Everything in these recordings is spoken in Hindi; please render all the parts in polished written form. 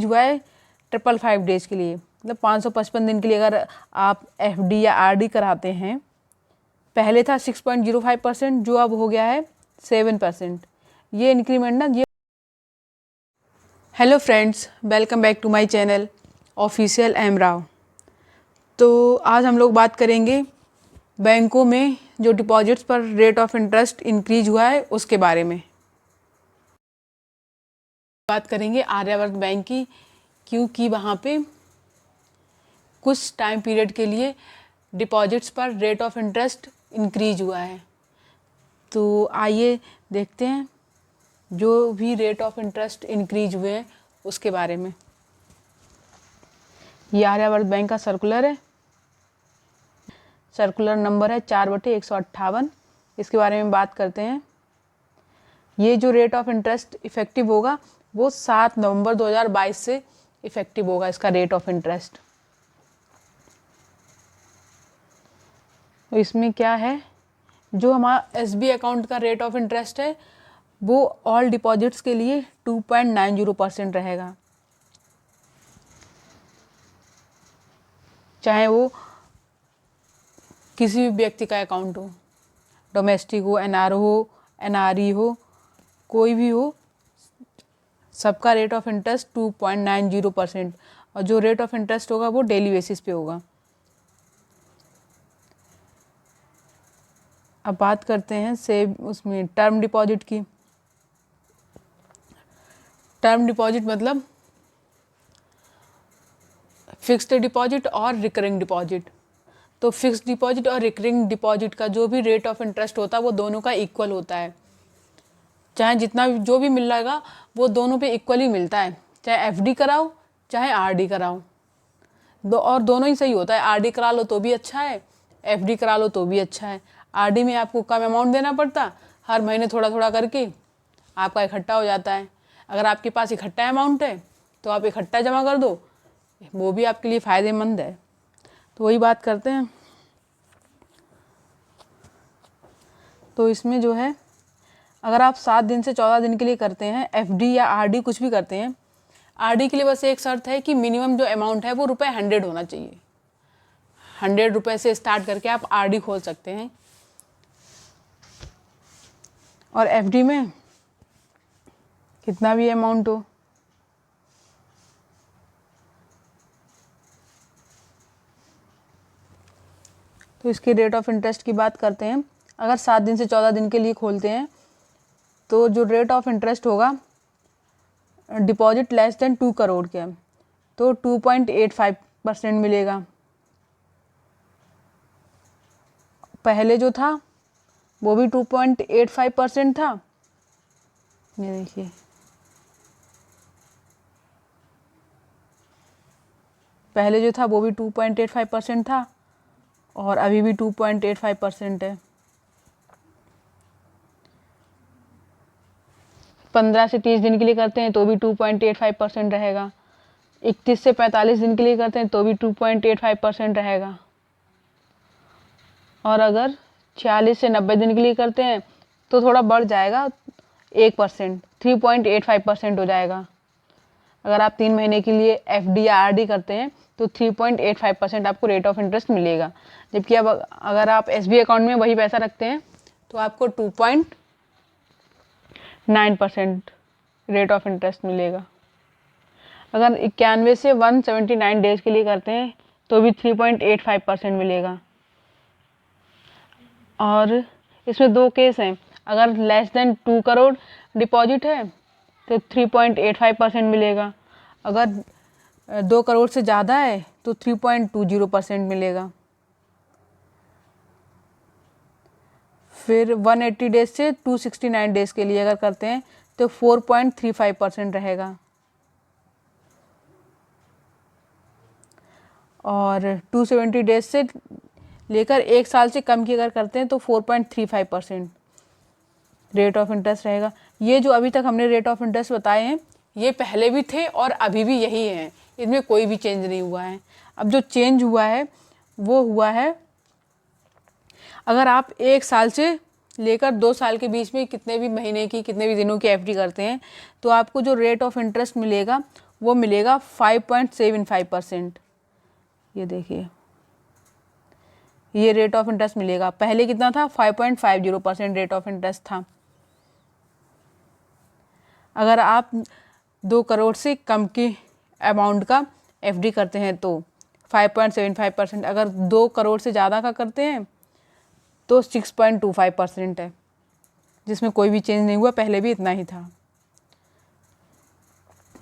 हुआ है 555 डेज के लिए, मतलब 555 दिन के लिए अगर आप एफडी या आरडी कराते हैं। पहले था 6.05% जो अब हो गया है 7%। ये इंक्रीमेंट ना ये। Hello friends, welcome back to my channel official M Rao. तो आज हम लोग बात करेंगे बैंकों में जो डिपॉजिट्स पर रेट ऑफ इंटरेस्ट इंक्रीज हुआ है उसके बारे में बात करेंगे। आर्यावर्त बैंक की, क्योंकि वहाँ पे कुछ टाइम पीरियड के लिए डिपॉजिट्स पर रेट ऑफ इंटरेस्ट इंक्रीज हुआ है। तो आइए देखते हैं जो भी रेट ऑफ इंटरेस्ट इंक्रीज हुए हैं उसके बारे में। ये आर्यावर्त बैंक का सर्कुलर है, सर्कुलर नंबर है 4/158। इसके बारे में बात करते हैं। ये जो रेट ऑफ इंटरेस्ट इफेक्टिव होगा वो 7 नवंबर 2022 से इफेक्टिव होगा, इसका रेट ऑफ इंटरेस्ट। तो इसमें क्या है, जो हमारा एसबी अकाउंट का रेट ऑफ इंटरेस्ट है वो ऑल डिपॉजिट्स के लिए 2.90% रहेगा, चाहे वो किसी भी व्यक्ति का अकाउंट हो, डोमेस्टिक हो, एनआरओ हो, एनआरई हो, कोई भी हो, सबका रेट ऑफ इंटरेस्ट 2.90%। और जो रेट ऑफ इंटरेस्ट होगा वो डेली बेसिस पे होगा। अब बात करते हैं सेव उसमें टर्म डिपॉजिट की। टर्म डिपॉजिट मतलब फिक्स्ड डिपॉजिट और रिकरिंग डिपॉजिट। तो फिक्स्ड डिपॉजिट और रिकरिंग डिपॉजिट का जो भी रेट ऑफ इंटरेस्ट होता है वो दोनों का इक्वल होता है, चाहे जितना भी जो भी मिल रहेगा वो दोनों पे इक्वली मिलता है, चाहे एफडी कराओ चाहे आरडी कराओ। और दोनों ही सही होता है, आरडी करा लो तो भी अच्छा है, एफडी करा लो तो भी अच्छा है। आरडी में आपको कम अमाउंट देना पड़ता, हर महीने थोड़ा थोड़ा करके आपका इकट्ठा हो जाता है। अगर आपके पास इकट्ठा अमाउंट है तो आप इकट्ठा जमा कर दो, वो भी आपके लिए फ़ायदेमंद है। तो वही बात करते हैं। तो इसमें जो है, अगर आप 7 दिन से 14 दिन के लिए करते हैं एफडी या आरडी कुछ भी करते हैं, आरडी के लिए बस एक शर्त है कि मिनिमम जो अमाउंट है वो ₹100 होना चाहिए। ₹100 से स्टार्ट करके आप आरडी खोल सकते हैं। और एफडी में कितना भी अमाउंट हो। तो इसके रेट ऑफ इंटरेस्ट की बात करते हैं। अगर 7 दिन से 14 दिन के लिए खोलते हैं तो जो रेट ऑफ इंटरेस्ट होगा डिपॉजिट लेस देन 2 करोड़ के तो 2.85% मिलेगा। पहले जो था वो भी 2.85% था। ये देखिए, पहले जो था वो भी 2.85% था और अभी भी 2.85% है। 15 से 30 दिन के लिए करते हैं तो भी 2.85% रहेगा। 31 से 45 दिन के लिए करते हैं तो भी 2.85% रहेगा। और अगर 46 से 90 दिन के लिए करते हैं तो थोड़ा बढ़ जाएगा, 1%, 3.85% हो जाएगा। अगर आप 3 महीने के लिए एफडी या आरडी करते हैं तो 3.85% आपको रेट ऑफ इंटरेस्ट मिलेगा। जबकि अब अगर आप एसबी अकाउंट में वही पैसा रखते हैं तो आपको 2.9% रेट ऑफ इंटरेस्ट मिलेगा। अगर 91 से 179 डेज के लिए करते हैं तो भी 3.85% मिलेगा। और इसमें 2 केस हैं, अगर लेस देन 2 करोड़ डिपॉजिट है तो 3.85% मिलेगा, अगर 2 करोड़ से ज़्यादा है तो 3.20% मिलेगा। फिर 180 डेज से 269 डेज के लिए अगर करते हैं तो 4.35% रहेगा। और 270 डेज से लेकर 1 साल से कम की अगर करते हैं तो 4.35% रेट ऑफ इंटरेस्ट रहेगा। ये जो अभी तक हमने रेट ऑफ इंटरेस्ट बताए हैं ये पहले भी थे और अभी भी यही हैं, इनमें कोई भी चेंज नहीं हुआ है। अब जो चेंज हुआ है वो हुआ है, अगर आप 1 साल से लेकर 2 साल के बीच में कितने भी महीने की कितने भी दिनों की एफडी करते हैं तो आपको जो रेट ऑफ इंटरेस्ट मिलेगा वो मिलेगा 5.75%। ये देखिए, ये रेट ऑफ इंटरेस्ट मिलेगा। पहले कितना था? 5.50% रेट ऑफ इंटरेस्ट था। अगर आप 2 करोड़ से कम की अमाउंट का एफडी करते हैं तो 5.75%, अगर 2 करोड़ से ज़्यादा का करते हैं तो 6.25% है, जिसमें कोई भी चेंज नहीं हुआ, पहले भी इतना ही था।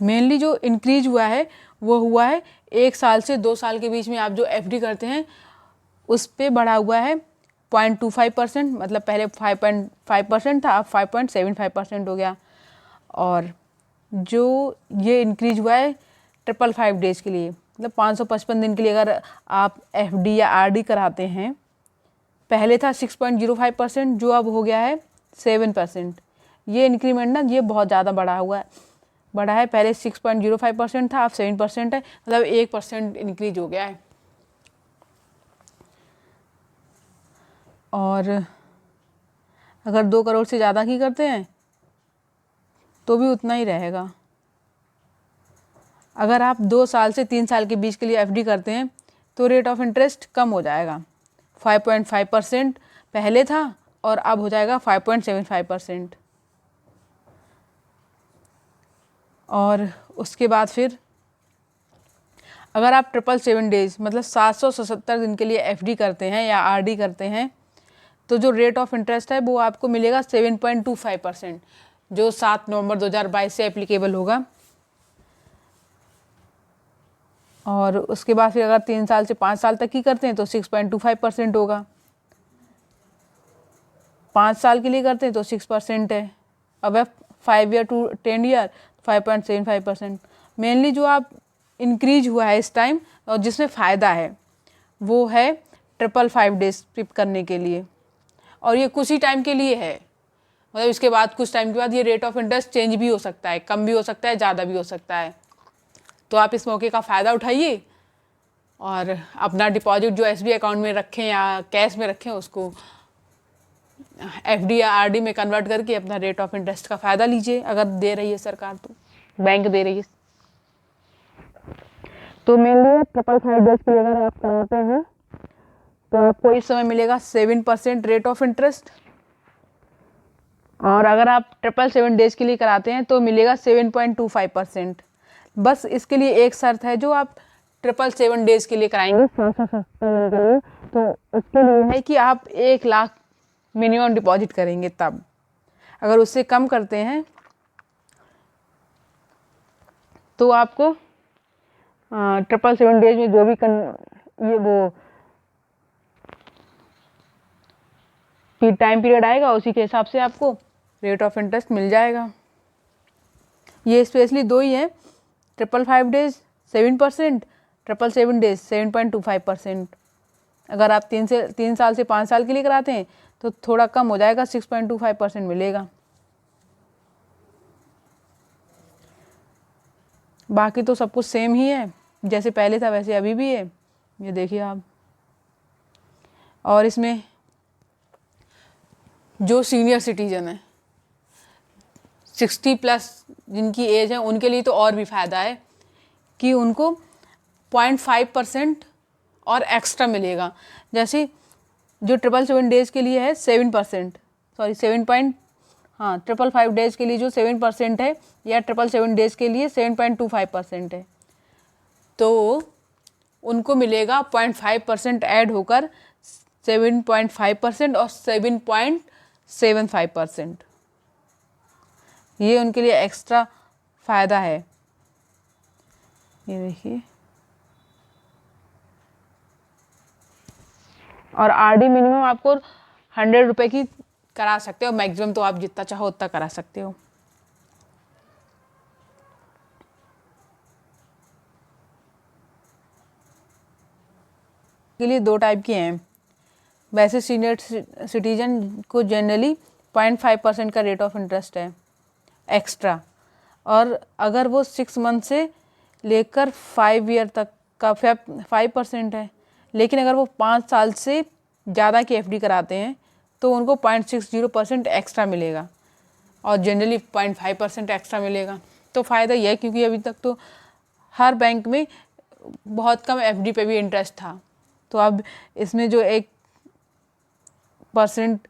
मेनली जो इंक्रीज हुआ है वो हुआ है 1 साल से 2 साल के बीच में आप जो एफडी करते हैं उस पे बढ़ा हुआ है 0.25%, मतलब पहले 5.5% था, अब 5.75% हो गया। और जो ये इंक्रीज हुआ है 555 डेज के लिए, मतलब 555 दिन के लिए अगर आप एफडी या आरडी कराते हैं, पहले था 6.05% जो अब हो गया है 7%। ये इंक्रीमेंट ना ये बहुत ज़्यादा बढ़ा है। पहले 6.05% था, अब 7% है, मतलब 1% इंक्रीज हो गया है। और अगर 2 करोड़ से ज़्यादा की करते हैं तो भी उतना ही रहेगा। अगर आप 2 साल से 3 साल के बीच के लिए एफडी करते हैं तो रेट ऑफ इंटरेस्ट कम हो जाएगा। 5.5% पहले था और अब हो जाएगा 5.75%। और उसके बाद फिर अगर आप 777 डेज मतलब 777 दिन के लिए एफडी करते हैं या आरडी करते हैं तो जो रेट ऑफ इंटरेस्ट है वो आपको मिलेगा 7.25%, जो 7 नवंबर 2022 से एप्लीकेबल होगा। और उसके बाद फिर अगर 3 साल से 5 साल तक की करते हैं तो 6.25% होगा। 5 साल के लिए करते हैं तो 6% है। अब 5 ईयर टू 10 ईयर 5.75%। मेनली जो आप इंक्रीज हुआ है इस टाइम और जिसमें फ़ायदा है वो है 555 डेज ट्रिप करने के लिए, और ये कुछ ही टाइम के लिए है। मतलब इसके बाद कुछ टाइम के बाद ये रेट ऑफ इंटरेस्ट चेंज भी हो सकता है, कम भी हो सकता है, ज़्यादा भी हो सकता है। तो आप इस मौके का फ़ायदा उठाइए और अपना डिपॉजिट जो एसबीआई अकाउंट में रखें या कैश में रखें उसको एफडी या आरडी में कन्वर्ट करके अपना रेट ऑफ इंटरेस्ट का फ़ायदा लीजिए। अगर दे रही है सरकार, तो बैंक दे रही है। तो मेनली 555 डेज के लिए अगर आप कराते हैं तो आपको इस समय मिलेगा 7% रेट ऑफ इंटरेस्ट, और अगर आप 777 डेज के लिए कराते हैं तो मिलेगा 7.25%। बस इसके लिए एक शर्त है, जो आप 777 डेज के लिए कराएंगे 777 के लिए, तो उसके लिए है कि आप 1 लाख मिनिमम डिपॉजिट करेंगे। तब अगर उससे कम करते हैं तो आपको 777 डेज में जो भी ये वो टाइम पीरियड आएगा उसी के हिसाब से आपको रेट ऑफ इंटरेस्ट मिल जाएगा। ये स्पेशली 2 ही हैं, 555 डेज 7%, 777 डेज 7.25%। अगर आप 3 साल से 5 साल के लिए कराते हैं तो थोड़ा कम हो जाएगा, 6.25% मिलेगा। बाकी तो सब कुछ सेम ही है, जैसे पहले था वैसे अभी भी है। ये देखिए आप। और इसमें जो सीनियर सिटीजन है 60+ जिनकी एज है उनके लिए तो और भी फ़ायदा है कि उनको 0.5% और एक्स्ट्रा मिलेगा। जैसे जो 777 डेज के लिए है 7%, सॉरी 7.55 डेज के लिए जो 7% है, या 777 डेज के लिए 7.25% है, तो उनको मिलेगा 0.5% ऐड होकर 7.5% और 7.75%। ये उनके लिए एक्स्ट्रा फ़ायदा है। ये देखिए। और आरडी मिनिमम आपको 100 रुपये की करा सकते हो, मैक्सिमम तो आप जितना चाहो उतना करा सकते हो। के लिए 2 टाइप के हैं। वैसे सीनियर सिटीजन को जनरली 0.5% का रेट ऑफ इंटरेस्ट है एक्स्ट्रा, और अगर वो 6 मंथ से लेकर 5 ईयर तक का 5% है। लेकिन अगर वो 5 साल से ज़्यादा की एफडी कराते हैं तो उनको 0.60% एक्स्ट्रा मिलेगा, और जनरली 0.5% एक्स्ट्रा मिलेगा। तो फ़ायदा यह है क्योंकि अभी तक तो हर बैंक में बहुत कम एफडी पे भी इंटरेस्ट था। तो अब इसमें जो 1%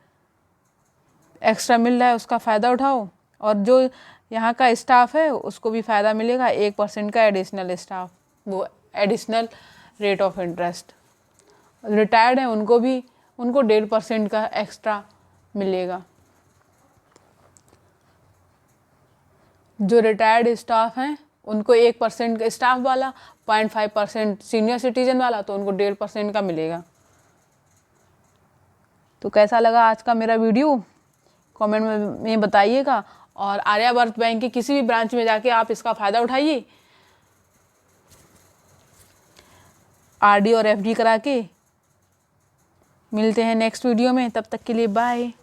एक्स्ट्रा मिल रहा है उसका फ़ायदा उठाओ, और जो यहाँ का स्टाफ है उसको भी फ़ायदा मिलेगा 1% का एडिशनल स्टाफ, वो additional rate of interest. Retired हैं उनको 1.5% का एक्स्ट्रा मिलेगा। जो रिटायर्ड स्टाफ हैं उनको 1% का स्टाफ वाला, 0.5% सीनियर सिटीजन वाला, तो उनको 1.5% का मिलेगा। तो कैसा लगा आज का मेरा वीडियो कमेंट में बताइएगा, और आर्यावर्त बैंक के किसी भी ब्रांच में जाके आप इसका फ़ायदा उठाइए आरडी और एफडी करा के। मिलते हैं नेक्स्ट वीडियो में, तब तक के लिए बाय।